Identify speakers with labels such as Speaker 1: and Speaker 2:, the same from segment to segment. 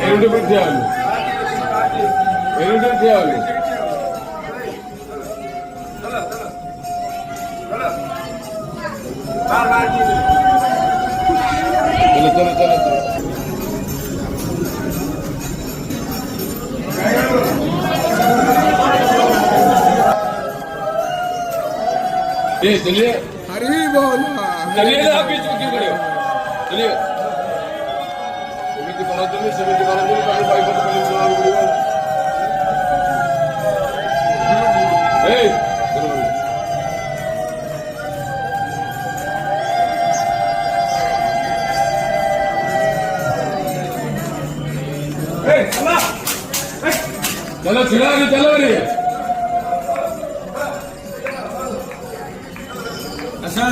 Speaker 1: ಎರಡು ಬಿಟ್ಟು ಹಾಲು ಎರಡು ಬಿಟ್ಟು ಹಾಲು चलो चलो चलो चलिए
Speaker 2: हरी बोला
Speaker 1: चलिए ना आप बीच में क्यों खड़े हो चलिए समिति बना दो समिति बना दो पहले भाई को पहले सुना पड़ेगा ए चलो ए चलो छिड़ा के चलो रे अच्छा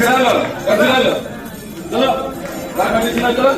Speaker 1: चलो चलो चलो